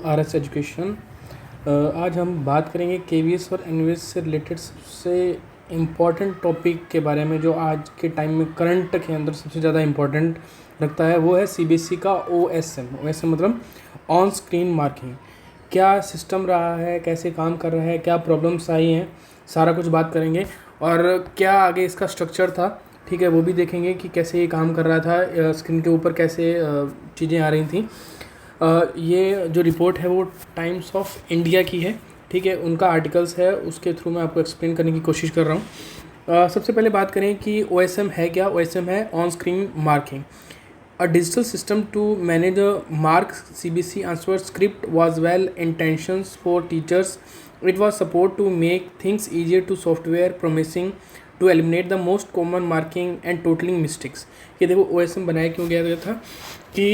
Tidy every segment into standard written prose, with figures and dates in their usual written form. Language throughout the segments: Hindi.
R S education. आज हम बात करेंगे केवीएस और एनवीएस से रिलेटेड सबसे इम्पॉर्टेंट टॉपिक के बारे में, जो आज के टाइम में करंट के अंदर सबसे ज़्यादा इम्पॉर्टेंट रखता है। वो है सीबीएसई का ओएसएम मतलब ऑन स्क्रीन मार्किंग। क्या सिस्टम रहा है, कैसे काम कर रहा है, क्या प्रॉब्लम्स आई हैं, सारा कुछ बात करेंगे। और क्या आगे इसका स्ट्रक्चर था, ठीक है, वो भी देखेंगे कि कैसे ये काम कर रहा था, स्क्रीन के ऊपर कैसे चीज़ें आ रही थी। ये जो रिपोर्ट है वो टाइम्स ऑफ इंडिया की है, ठीक है, उनका आर्टिकल्स है, उसके थ्रू मैं आपको एक्सप्लेन करने की कोशिश कर रहा हूँ। सबसे पहले बात करें कि ओएसएम है क्या। ओएसएम है on screen marking, a digital system to manage a mark. CBC answer script was well intentions for teachers. It was support to make things easier to software promising to eliminate the most common marking and totaling mistakes. ये देखो OSM बनाया क्यों गया था कि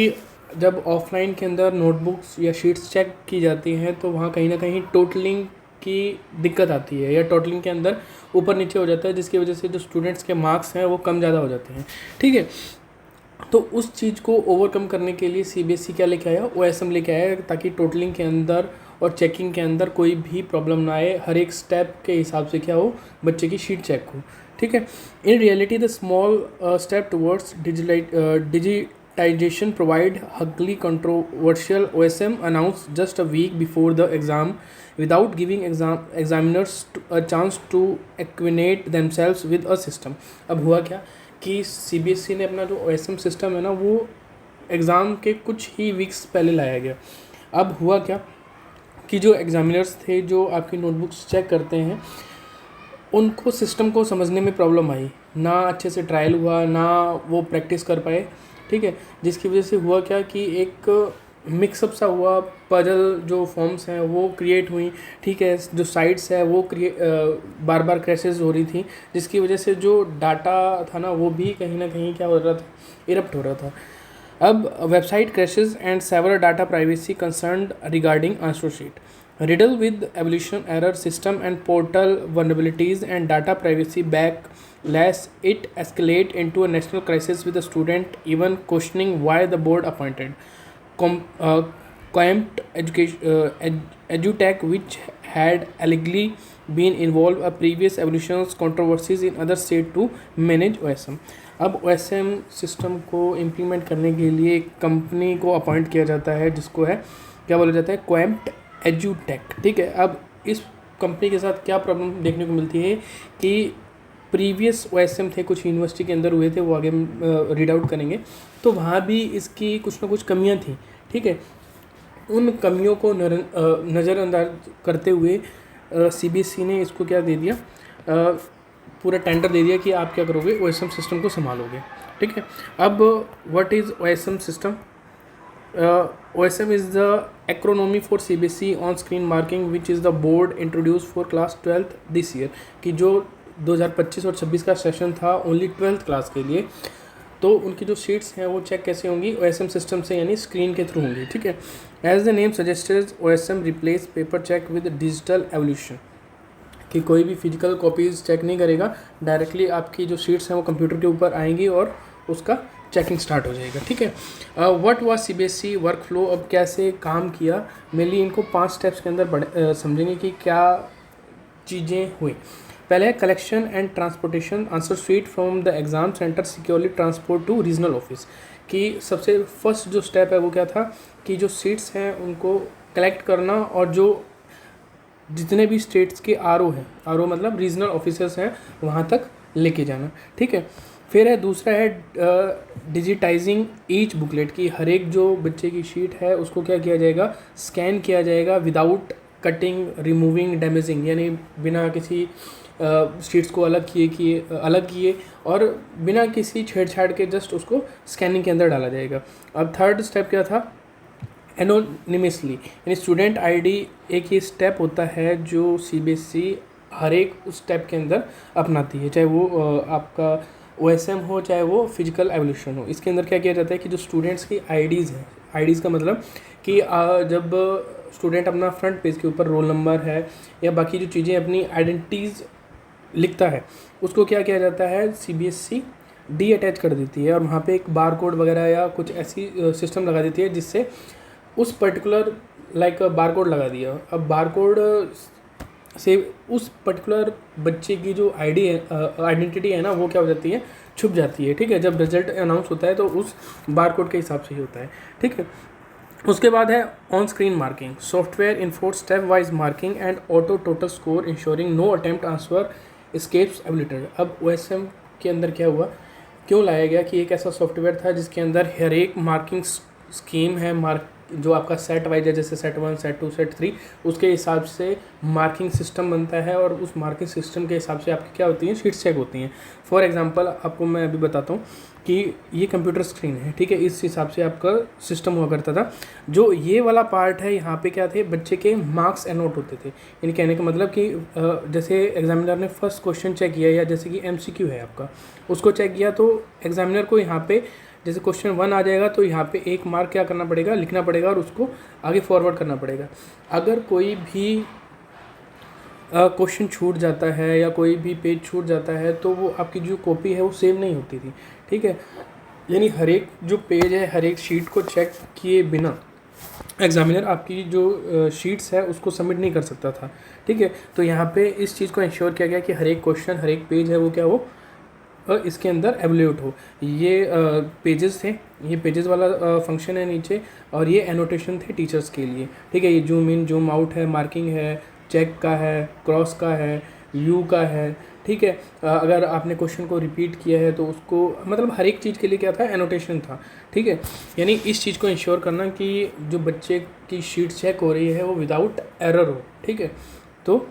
जब ऑफलाइन के अंदर नोटबुक्स या शीट्स चेक की जाती हैं तो वहाँ कहीं ना कहीं टोटलिंग की दिक्कत आती है, या टोटलिंग के अंदर ऊपर नीचे हो जाता है, जिसकी वजह से जो स्टूडेंट्स के मार्क्स हैं वो कम ज़्यादा हो जाते हैं, ठीक है। तो उस चीज़ को ओवरकम करने के लिए सीबीएसई क्या लेके आया, ओएसएम लेके आया, ताकि टोटलिंग के अंदर और चेकिंग के अंदर कोई भी प्रॉब्लम ना आए, हर एक स्टेप के हिसाब से क्या हो, बच्चे की शीट चेक हो, ठीक है। In reality the small step towards digitization provide hugely controversial. OSM announce just a week before the exam without giving examiners a chance to acquaint themselves with a system। अब हुआ क्या कि सीबीएसई ने अपना जो ओएसएम सिस्टम है ना, वो एग्ज़ाम के कुछ ही वीक्स पहले लाया गया। अब हुआ क्या कि जो एग्ज़ामिनर्स थे, जो आपकी नोटबुक्स चेक करते हैं, उनको सिस्टम को समझने में प्रॉब्लम आई, ना अच्छे से ट्रायल हुआ, ना वो प्रैक्टिस कर पाए, ठीक है। जिसकी वजह से हुआ क्या कि एक मिक्सअप सा हुआ, पजल जो फॉर्म्स हैं वो क्रिएट हुई, ठीक है, जो साइट्स है वो बार बार क्रैशेस हो रही थी, जिसकी वजह से जो डाटा था ना वो भी कहीं ना कहीं क्या हो रहा था, इरप्ट हो रहा था। अब website crashes and several data privacy concerned regarding answer sheet, riddled with evolution error system and portal vulnerabilities and data privacy backlash, it escalate into a national crisis with the student even questioning why the board appointed Coimped EduTech, which had allegedly been involved in previous evolutions controversies in other states to manage OSM। अब OSM सिस्टम को इम्प्लीमेंट करने के लिए एक कंपनी को अपॉइंट किया जाता है, जिसको है क्या बोला जाता है, Coimped EduTech, ठीक है। अब इस कंपनी के साथ क्या प्रॉब्लम देखने को मिलती है कि प्रीवियस ओएसएम थे, कुछ यूनिवर्सिटी के अंदर हुए थे, वो आगे रीड आउट करेंगे, तो वहाँ भी इसकी कुछ ना कुछ कमियाँ थी, ठीक है। उन कमियों को नज़रअंदाज करते हुए सीबीएसई ने इसको क्या दे दिया, पूरा टेंडर दे दिया कि आप क्या करोगे, ओएसएम सिस्टम को संभालोगे, ठीक है। अब what is OSM system? OSM is the acronym for CBSE on screen marking, which is the board introduced for class 12th this year। कि जो 2025 और 26 का सेशन था ओनली 12th क्लास के लिए, तो उनकी जो शीट्स हैं वो चेक कैसे होंगी, OSM सिस्टम से, यानी स्क्रीन के थ्रू होंगी, ठीक है। As the name suggested, OSM replace paper check with digital evaluation, कि कोई भी फिजिकल कॉपीज़ चेक नहीं करेगा, डायरेक्टली आपकी जो शीट्स हैं वो कंप्यूटर के ऊपर आएंगी और उसका चेकिंग स्टार्ट हो जाएगा, ठीक है। What was CBSE work flow, अब कैसे काम किया, मेनली इनको 5 स्टेप्स के अंदर समझेंगे कि क्या चीज़ें हुई। पहले है collection and transportation answer sheet from the exam centre securely transport to regional office. कि सबसे फर्स्ट जो स्टेप है वो क्या था कि जो सीट्स हैं उनको कलेक्ट करना, और जो जितने भी स्टेट्स के आरओ हैं, आरओ मतलब रीजनल ऑफिसर्स हैं, वहाँ तक लेके जाना, ठीक है। फिर है दूसरा है डिजिटाइजिंग ईच बुकलेट, की हर एक जो बच्चे की शीट है उसको क्या किया जाएगा, स्कैन किया जाएगा विदाउट कटिंग, रिमूविंग, डैमेजिंग, यानी बिना किसी शीट्स को अलग किए और बिना किसी छेड़छाड़ के जस्ट उसको स्कैनिंग के अंदर डाला जाएगा। अब थर्ड स्टेप क्या था, एनोनिमसली, यानी स्टूडेंट आईडी एक ये स्टेप होता है जो सीबीएसई हर एक उस स्टेप के अंदर अपनाती है, चाहे वो आपका ओएसएम हो, चाहे वो फिजिकल एवोल्यूशन हो। इसके अंदर क्या किया जाता है कि जो स्टूडेंट्स की आईडीज़ हैं, आईडीज़ का मतलब कि जब स्टूडेंट अपना फ्रंट पेज के ऊपर रोल नंबर है या बाकी जो चीज़ें अपनी आइडेंटिटीज़ लिखता है, उसको क्या किया जाता है, सीबीएसई डी अटैच कर देती है और वहाँ पे एक बार कोड वगैरह या कुछ ऐसी सिस्टम लगा देती है जिससे उस पर्टिकुलर लाइक बारकोड लगा दिया। अब बारकोड से उस पर्टिकुलर बच्चे की जो आईडी है, आइडेंटिटी है ना, वो क्या हो जाती है, छुप जाती है। ठीक है, जब रिजल्ट अनाउंस होता है तो उस बारकोड के हिसाब से ही होता है। ठीक है, उसके बाद है on screen marking. Software enforce step wise marking and auto total score ensuring no attempt answer escapes एबिलिटर। अब OSM के अंदर क्या हुआ, क्यों लाया गया कि एक ऐसा सॉफ्टवेयर था जिसके अंदर हर एक मार्किंग स्कीम है, मार्क जो आपका सेट वाइज है, जैसे सेट 1, सेट 2, सेट 3, उसके हिसाब से मार्किंग सिस्टम बनता है और उस मार्किंग सिस्टम के हिसाब से आपकी क्या होती हैं, शीट्स चेक होती हैं। फॉर एग्जांपल आपको मैं अभी बताता हूँ कि ये कंप्यूटर स्क्रीन है। ठीक है, इस हिसाब से आपका सिस्टम हुआ करता था। जो ये वाला पार्ट है, यहाँ पे क्या थे, बच्चे के मार्क्स एनोट होते थे। यानी कहने का मतलब कि जैसे एग्जामिनर ने फर्स्ट क्वेश्चन चेक किया, या जैसे कि MCQ है आपका, उसको चेक किया, तो एग्जामिनर को यहाँ पे जैसे क्वेश्चन 1 आ जाएगा तो यहाँ पे 1 मार्क क्या करना पड़ेगा, लिखना पड़ेगा और उसको आगे फॉरवर्ड करना पड़ेगा। अगर कोई भी क्वेश्चन छूट जाता है या कोई भी पेज छूट जाता है तो वो आपकी जो कॉपी है वो सेव नहीं होती थी। ठीक है, यानी हर एक जो पेज है, हर एक शीट को चेक किए बिना एग्जामिनर आपकी जो शीट्स है उसको सबमिट नहीं कर सकता था। ठीक है, तो यहाँ पे इस चीज़ को इंश्योर किया गया कि हर एक क्वेश्चन, हर एक पेज है वो क्या हो, इसके अंदर एवल्यूट हो। ये पेजेस थे, ये पेजेस वाला फंक्शन है नीचे, और ये एनोटेशन थे टीचर्स के लिए। ठीक है, ये जूम इन जूम आउट है, मार्किंग है, चेक का है, क्रॉस का है, यू का है। ठीक है, अगर आपने क्वेश्चन को रिपीट किया है तो उसको, मतलब हर एक चीज़ के लिए क्या था, एनोटेशन था। ठीक है, यानी इस चीज़ को इंश्योर करना कि जो बच्चे की शीट चेक हो रही है वो विदाउट एरर हो। ठीक है, तो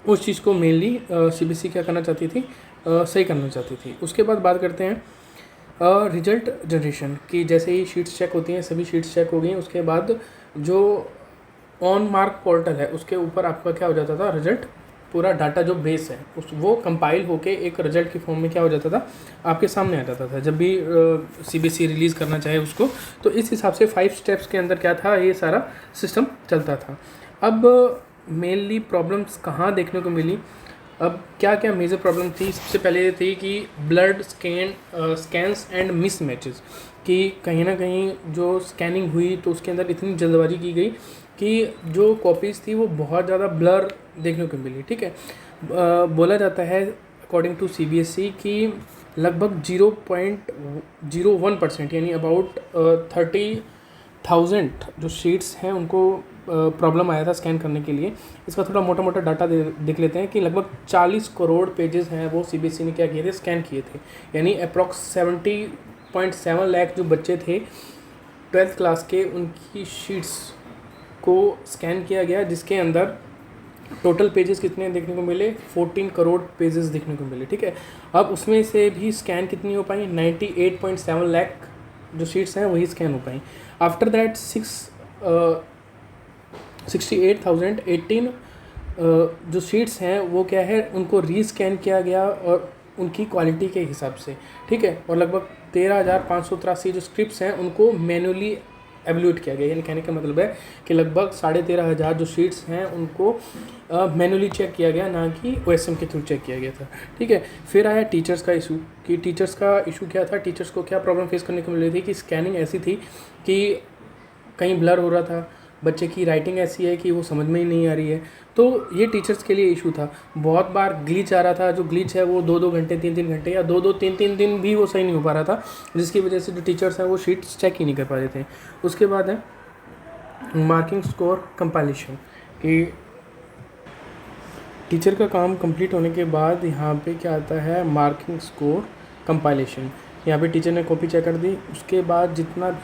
उस चीज़ को मेनली CBSE क्या करना चाहती थी, सही करना चाहती थी। उसके बाद बात करते हैं रिजल्ट जनरेशन की। जैसे ही शीट्स चेक होती हैं, सभी शीट्स चेक हो गई, उसके बाद जो ऑन मार्क पोर्टल है उसके ऊपर आपका क्या हो जाता था, रिजल्ट पूरा डाटा जो बेस है उस वो कंपाइल होके एक रिजल्ट की फॉर्म में क्या हो जाता था, आपके सामने आ जाता था। जब भी CBSE रिलीज़ करना चाहे उसको, तो इस हिसाब से 5 स्टेप्स के अंदर क्या था, ये सारा सिस्टम चलता था। अब मेनली प्रॉब्लम्स कहाँ देखने को मिली, अब क्या क्या मेजर प्रॉब्लम थी। सबसे पहले ये थी कि blood scans and miss matches, कि कहीं ना कहीं जो स्कैनिंग हुई तो उसके अंदर इतनी जल्दबाजी की गई कि जो कॉपीज़ थी वो बहुत ज़्यादा ब्लर देखने को मिली। ठीक है, बोला जाता है अकॉर्डिंग टू CBSE कि लगभग 0.01% यानी अबाउट 30,000 जो शीट्स हैं उनको प्रॉब्लम आया था स्कैन करने के लिए। इसका थोड़ा मोटा मोटा डाटा देख लेते हैं कि लगभग 40 करोड़ पेजेस हैं वो CBSE ने क्या किए थे, स्कैन किए थे। यानी अप्रॉक्स 70.7 लाख जो बच्चे थे 12th क्लास के, उनकी शीट्स को स्कैन किया गया, जिसके अंदर टोटल पेजेस कितने देखने को मिले, 14 करोड़ पेजेस देखने को मिले। ठीक है, अब उसमें से भी स्कैन कितनी हो पाई, 98.7 लाख जो शीट्स हैं वही स्कैन हो पाई। आफ्टर दैट 68,018 जो शीट्स हैं वो क्या है, उनको रीस्कैन किया गया और उनकी क्वालिटी के हिसाब से। ठीक है, और लगभग 13,583 जो स्क्रिप्ट्स हैं उनको मैनुअली एवल्यूट किया गया। यानी कहने का मतलब है कि लगभग 13,500 जो शीट्स हैं उनको मैनुअली चेक किया गया, ना कि OSM के थ्रू चेक किया गया था। ठीक है, फिर आया टीचर्स का इशू, कि टीचर्स का इशू क्या था, टीचर्स को क्या प्रॉब्लम फेस करने को मिल रही थी कि स्कैनिंग ऐसी थी कि कहीं ब्लर हो रहा था, बच्चे की राइटिंग ऐसी है कि वो समझ में ही नहीं आ रही है। तो ये टीचर्स के लिए इशू था। बहुत बार ग्लिच आ रहा था, जो ग्लिच है वो 2-2 घंटे, 3-3 घंटे या 2-2, 3-3 दिन भी वो सही नहीं हो पा रहा था, जिसकी वजह से जो टीचर्स हैं वो शीट्स चेक ही नहीं कर पा रहे थे। उसके बाद है मार्किंग स्कोर कंपाइलेशन, कि टीचर का काम कंप्लीट होने के बाद यहाँ पे क्या आता है, मार्किंग स्कोर कंपाइलेशन। यहाँ पे टीचर ने कॉपी चेक कर दी, उसके बाद जितना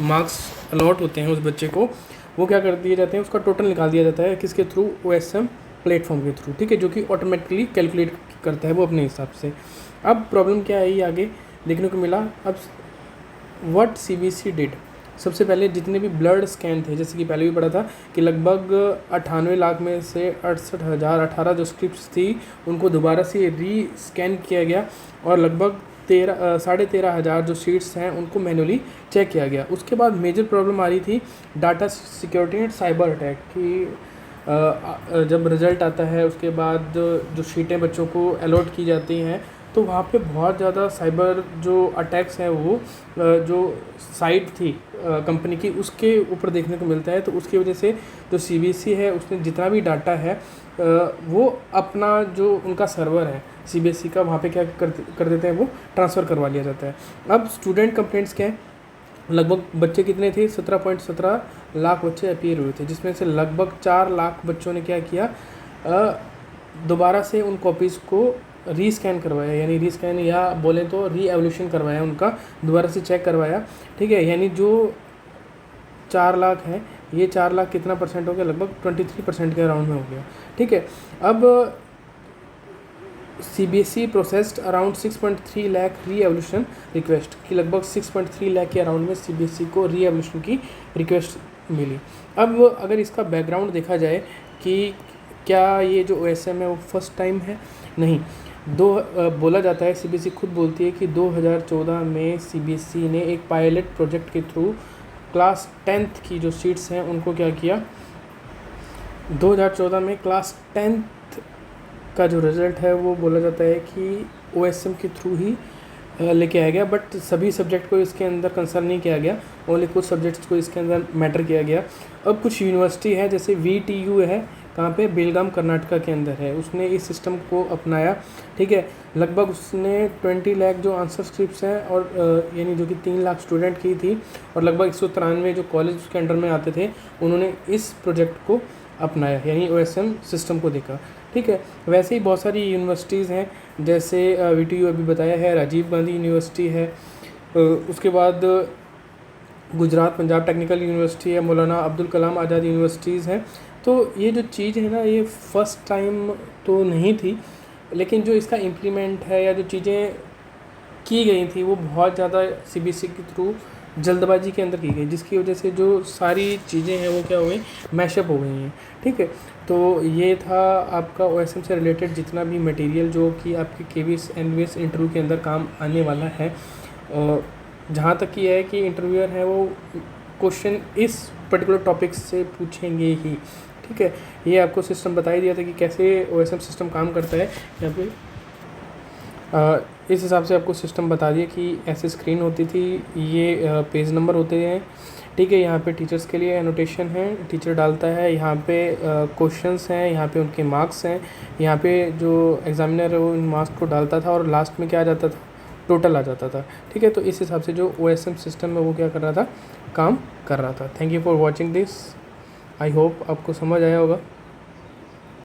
मार्क्स अलॉट होते हैं उस बच्चे को वो क्या कर दिए जाते हैं, उसका टोटल निकाल दिया जाता है, किसके थ्रू, OSM प्लेटफॉर्म के थ्रू। ठीक है, जो कि ऑटोमेटिकली कैलकुलेट करता है वो अपने हिसाब से। अब प्रॉब्लम क्या है, ये आगे देखने को मिला। अब व्हाट CBSE डिड, सबसे पहले जितने भी ब्लड स्कैन थे, जैसे कि पहले भी पढ़ा था कि लगभग 98 लाख में से 68,018 जो स्क्रिप्ट्स थी उनको दोबारा से री स्कैन किया गया, और लगभग 13,500 जो शीट्स हैं उनको मैनुअली चेक किया गया। उसके बाद मेजर प्रॉब्लम आ रही थी data security and cyber attack, कि जब रिज़ल्ट आता है उसके बाद जो शीटें बच्चों को अलॉट की जाती हैं तो वहाँ पे बहुत ज़्यादा साइबर जो अटैक्स हैं वो जो साइट थी कंपनी की उसके ऊपर देखने को मिलता है। तो उसकी वजह से जो सीबीएसई है उसने जितना भी डाटा है वो अपना जो उनका सर्वर है सीबीएसई का वहाँ पे क्या कर देते हैं, वो ट्रांसफ़र करवा लिया जाता है। अब स्टूडेंट कंप्लेंट्स क्या है, लगभग बच्चे कितने थे, 17.17 लाख बच्चे अपीयर हुए थे, जिसमें से लगभग 4 लाख बच्चों ने क्या किया, दोबारा से उन कॉपीज़ को रीस्कैन करवाया, यानी रीस्कैन या बोलें तो री-एवोल्यूशन करवाया, उनका दोबारा से चेक करवाया। ठीक है, यानी जो 4 लाख है, ये 4 लाख कितना परसेंट हो गया, लगभग 23% के अराउंड में हो गया। ठीक है, अब CBSE processed around 6.3 lakh reevaluation request की, लगभग 6.3 लाख के अराउंड में सीबीएसई को री-एवोल्यूशन की रिक्वेस्ट मिली। अब अगर इसका बैकग्राउंड देखा जाए कि क्या ये जो ओएसएम है वो फर्स्ट टाइम है, नहीं। बोला जाता है, सीबीएसई खुद बोलती है कि 2014 में सीबीएसई ने एक पायलट प्रोजेक्ट के थ्रू क्लास 10th की जो सीट्स हैं उनको क्या किया, 2014 में क्लास 10th का जो रिज़ल्ट है वो बोला जाता है कि ओएसएम के थ्रू ही लेके आया गया, बट सभी सब्जेक्ट को इसके अंदर कंसर्न नहीं किया गया, ओनली कुछ सब्जेक्ट्स को इसके अंदर मैटर किया गया। अब कुछ यूनिवर्सिटी है, जैसे वीटीयू है, कहाँ पे, बेलगाम कर्नाटका के अंदर है, उसने इस सिस्टम को अपनाया। ठीक है, लगभग उसने 20 लाख जो आंसर स्क्रिप्ट्स हैं और यानी जो कि 3 लाख स्टूडेंट की थी और लगभग 193 जो कॉलेज उसके अंडर में आते थे, उन्होंने इस प्रोजेक्ट को अपनाया, यानी ओएसएम सिस्टम को देखा। ठीक है, वैसे ही बहुत सारी यूनिवर्सिटीज़ हैं, जैसे वीटीयू अभी बताया है, राजीव गांधी यूनिवर्सिटी है, उसके बाद गुजरात पंजाब टेक्निकल यूनिवर्सिटी है, मौलाना अब्दुल कलाम आज़ाद यूनिवर्सिटीज़ हैं। तो ये जो चीज़ है ना, ये फ़र्स्ट टाइम तो नहीं थी, लेकिन जो इसका इम्प्लीमेंट है या जो चीज़ें की गई थी वो बहुत ज़्यादा सीबीएसई के थ्रू जल्दबाजी के अंदर की गई, जिसकी वजह से जो सारी चीज़ें हैं वो क्या हो गई, मैशअप हो गई हैं। ठीक है, तो ये था आपका ओएसएम से रिलेटेड जितना भी मटेरियल जो कि आपके केवीएस एनवीएस इंटरव्यू के अंदर काम आने वाला है। जहाँ तक ये है कि इंटरव्यूअर है वो क्वेश्चन इस पर्टिकुलर टॉपिक से पूछेंगे ही। ठीक है, ये आपको सिस्टम बता ही दिया था कि कैसे ओएसएम सिस्टम काम करता है। यहाँ पे इस हिसाब से आपको सिस्टम बता दिया कि ऐसे स्क्रीन होती थी, ये पेज नंबर होते हैं। ठीक है, यहाँ पे टीचर्स के लिए एनोटेशन है, टीचर डालता है, यहाँ पे क्वेश्चंस हैं, यहाँ पे उनके मार्क्स हैं, यहाँ पे जो एग्जामिनर है वो उन मार्क्स को डालता था और लास्ट में क्या आ जाता था, टोटल आ जाता था। ठीक है, तो इस हिसाब से जो ओएसएम सिस्टम है वो क्या कर रहा था, काम कर रहा था। Thank you for watching this, I hope आपको समझ आया होगा।